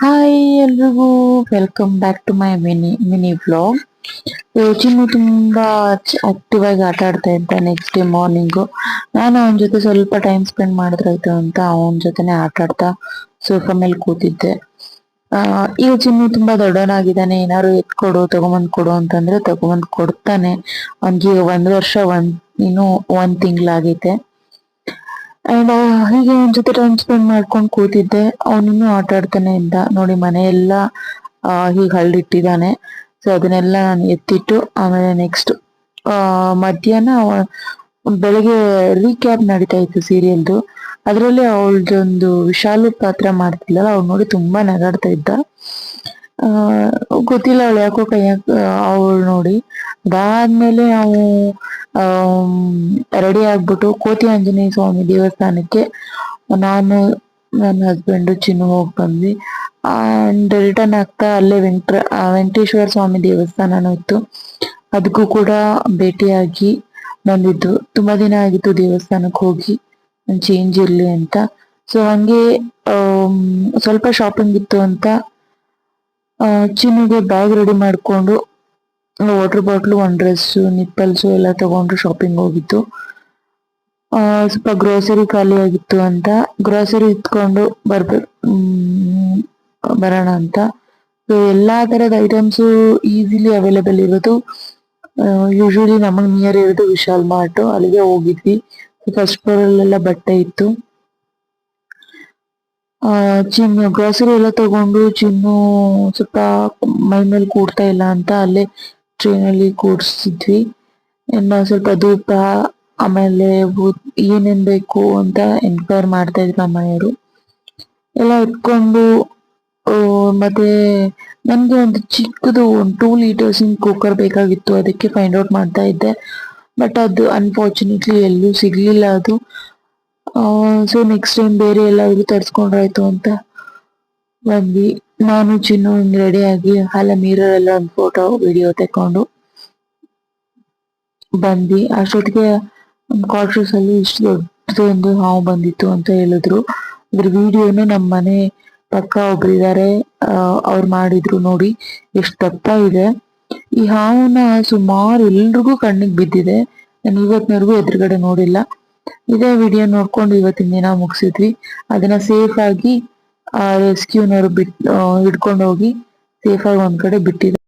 Hi ಎಲ್ರಿಗೂ welcome back to my mini vlog. Chinnu ತುಂಬಾ active ಆಗಿ ಆಟ ಆಡ್ತಾ ಇದ್ದ ನೆಕ್ಸ್ಟ್ ಡೇ ಮಾರ್ನಿಂಗು. ನಾನು ಅವನ ಜೊತೆ ಸ್ವಲ್ಪ ಟೈಮ್ ಸ್ಪೆಂಡ್ ಮಾಡಿದ್ರಾಯ್ತು ಅಂತ ಅವನ ಜೊತೆನೆ ಆಟ ಆಡ್ತಾ ಸೋಫಾ ಮೇಲೆ ಕೂತಿದ್ದೆ. ಈಗ ಚಿನ್ನು ತುಂಬಾ ದೊಡ್ಡವನಾಗಿದ್ದಾನೆ. ಏನಾದ್ರು ಎತ್ಕೊಡು ತಗೊಂಬಂದ್ ಕೊಡು ಅಂತಂದ್ರೆ ತಗೊಂಬಂದ್ ಕೊಡ್ತಾನೆ. ಅವನ್ಗೆ 1 ವರ್ಷ ಇನ್ನು 1 ತಿಂಗಳಾಗೈತೆ. ಅಂಡ್ ಹೀಗೆ ಅವನ ಜೊತೆ ಟೈಮ್ ಸ್ಪೆಂಡ್ ಮಾಡ್ಕೊಂಡು ಕೂತಿದ್ದೆ. ಅವನಿನ್ನು ಆಟ ಆಡ್ತಾನೆ ಇದ್ದ. ನೋಡಿ ಮನೆಯೆಲ್ಲ ಹೀಗೆ ಹಳ್ಳಿಟ್ಟಿದ್ದಾನೆ. ಸೊ ಅದನ್ನೆಲ್ಲ ನಾನು ಎತ್ತಿಟ್ಟು ಆಮೇಲೆ ನೆಕ್ಸ್ಟ್ ಮಧ್ಯಾಹ್ನ ಬೆಳಗ್ಗೆ ರೀಕ್ಯಾಪ್ ನಡೀತಾ ಇತ್ತು ಸೀರಿಯಲ್ದು. ಅದರಲ್ಲಿ ಅವಳದೊಂದು ವಿಶಾಲು ಪಾತ್ರ ಮಾಡ್ತಿಲ್ಲಲ್ಲ, ಅವ್ಳು ನೋಡಿ ತುಂಬಾ ನಗಾಡ್ತಾ ಇದ್ದ. ಗೊತ್ತಿಲ್ಲ ಅವಳು ಯಾಕೋ ಅವಳು ನೋಡಿ. ಅದಾದ್ಮೇಲೆ ನಾವು ರೆಡಿ ಆಗ್ಬಿಟ್ಟು ಕೋತಿ ಆಂಜನೇಯ ಸ್ವಾಮಿ ದೇವಸ್ಥಾನಕ್ಕೆ ನಾನು ನನ್ನ ಹಸ್ಬೆಂಡ್ ಚಿನ್ನು ಹೋಗಿ ಬಂದ್ವಿ. ಅಂಡ್ ರಿಟರ್ನ್ ಆಗ್ತಾ ಅಲ್ಲೇ ವೆಂಕಟೇಶ್ವರ ಸ್ವಾಮಿ ದೇವಸ್ಥಾನನೂ ಇತ್ತು, ಅದಕ್ಕೂ ಕೂಡ ಭೇಟಿಯಾಗಿ ಬಂದಿದ್ದು. ತುಂಬಾ ದಿನ ಆಗಿತ್ತು ದೇವಸ್ಥಾನಕ್ಕೆ ಹೋಗಿ, ಚೇಂಜ್ ಇರ್ಲಿ ಅಂತ. ಸೊ ಹಂಗೆ ಸ್ವಲ್ಪ ಶಾಪಿಂಗ್ ಇತ್ತು ಅಂತ ಚಿನ್ನುಗೆ ಬ್ಯಾಗ್ ರೆಡಿ ಮಾಡ್ಕೊಂಡು ವಾಟರ್ ಬಾಟ್ಲು, ಒಂದ್ ಡ್ರೆಸ್ಸು, ನಿಪ್ಪಲ್ಸು ಎಲ್ಲ ತಗೊಂಡು ಶಾಪಿಂಗ್ ಹೋಗಿತ್ತು. ಸ್ವಲ್ಪ ಗ್ರೋಸರಿ ಖಾಲಿ ಆಗಿತ್ತು ಅಂತ ಗ್ರೋಸರಿ ಇತ್ಕೊಂಡು ಬರೋಣ ಅಂತ. ಸೊ ಎಲ್ಲಾ ತರದ ಐಟಮ್ಸು ಈಸಿಲಿ ಅವೈಲೇಬಲ್ ಇರೋದು ಯೂಶಲಿ ನಮಗ್ ನಿಯರ್ ಇರೋದು ವಿಶಾಲ್ ಮಾರ್ಟ್. ಅಲ್ಲಿಗೆ ಹೋಗಿದ್ವಿ. ಫಸ್ಟ್ ಫ್ಲೋರ್ ಅಲ್ಲೆಲ್ಲ ಬಟ್ಟೆ ಇತ್ತು. ಚಿನ್ನು ಗ್ರೋಸರಿ ಎಲ್ಲ ತಗೊಂಡು ಚಿನ್ನು ಸ್ವಲ್ಪ ಮೈ ಮೇಲೆ ಕೂಡ್ತಾ ಇಲ್ಲ ಅಂತ ಅಲ್ಲೇ ಟ್ರೈನಲ್ಲಿ ಕೂಡ್ಸಿದ್ವಿ. ಇನ್ನ ಸ್ವಲ್ಪ ಧೂಪ ಆಮೇಲೆ ಏನೇನ್ ಬೇಕು ಅಂತ ಎನ್ಕ್ವೈರ್ ಮಾಡ್ತಾ ಇದ್ರು ನಮ್ಮ ಮನೆಯವರು ಎಲ್ಲ ಎತ್ಕೊಂಡು. ಮತ್ತೆ ನನ್ಗೆ ಒಂದು ಚಿಕ್ಕದು 2 ಲೀಟರ್ಸ್ ಕುಕ್ಕರ್ ಬೇಕಾಗಿತ್ತು. ಅದಕ್ಕೆ ಫೈಂಡ್ ಔಟ್ ಮಾಡ್ತಾ ಇದ್ದೆ. ಬಟ್ ಅದು ಅನ್ಫಾರ್ಚುನೇಟ್ಲಿ ಎಲ್ಲೂ ಸಿಗ್ಲಿಲ್ಲ ಅದು. ಸೊ ನೆಕ್ಸ್ಟ್ ಟೈಮ್ ಬೇರೆ ಎಲ್ಲಾದ್ರೂ ತರ್ಸ್ಕೊಂಡ್ರಾಯ್ತು ಅಂತ ಬಂದ್ವಿ. ನಾನು ಚಿನ್ನು ರೆಡಿ ಆಗಿ ಅಲ್ಲ ಮಿರರ್ ಎಲ್ಲ ಒಂದು ಫೋಟೋ ವಿಡಿಯೋ ತೆಕೊಂಡು ಬಂದ್ವಿ. ಅಷ್ಟೊತ್ತಿಗೆ ಕ್ವಾರ್ಟರ್ಸ್ ಅಲ್ಲಿ ಇಷ್ಟು ದೊಡ್ಡದೊಂದು ಹಾವು ಬಂದಿತ್ತು ಅಂತ ಹೇಳಿದ್ರು. ಅದ್ರ ವಿಡಿಯೋನು ನಮ್ಮ ಮನೆ ಪಕ್ಕ ಒಬ್ರು ಇದಾರೆ, ಅವ್ರು ಮಾಡಿದ್ರು. ನೋಡಿ ಎಷ್ಟು ದಪ್ಪ ಇದೆ ಈ ಹಾವನ್ನ. ಸುಮಾರು ಎಲ್ರಿಗೂ ಕಣ್ಣಿಗೆ ಬಿದ್ದಿದೆ. ನಾನು ಇವತ್ತಿನವರೆಗೂ ಎದುರುಗಡೆ ನೋಡಿಲ್ಲ. ಇದೇ ವಿಡಿಯೋ ನೋಡ್ಕೊಂಡು ಇವತ್ತಿನ ದಿನ ಮುಗಿಸಿದ್ವಿ. ಅದನ್ನ ಸೇಫ್ ಆಗಿ ರೆಸ್ಕ್ಯೂನವರು ಹಿಡ್ಕೊಂಡು ಹೋಗಿ ಸೇಫ್ ಆಗಿ ಒಂದ್ ಕಡೆ ಬಿಟ್ಟಿದ್ರು.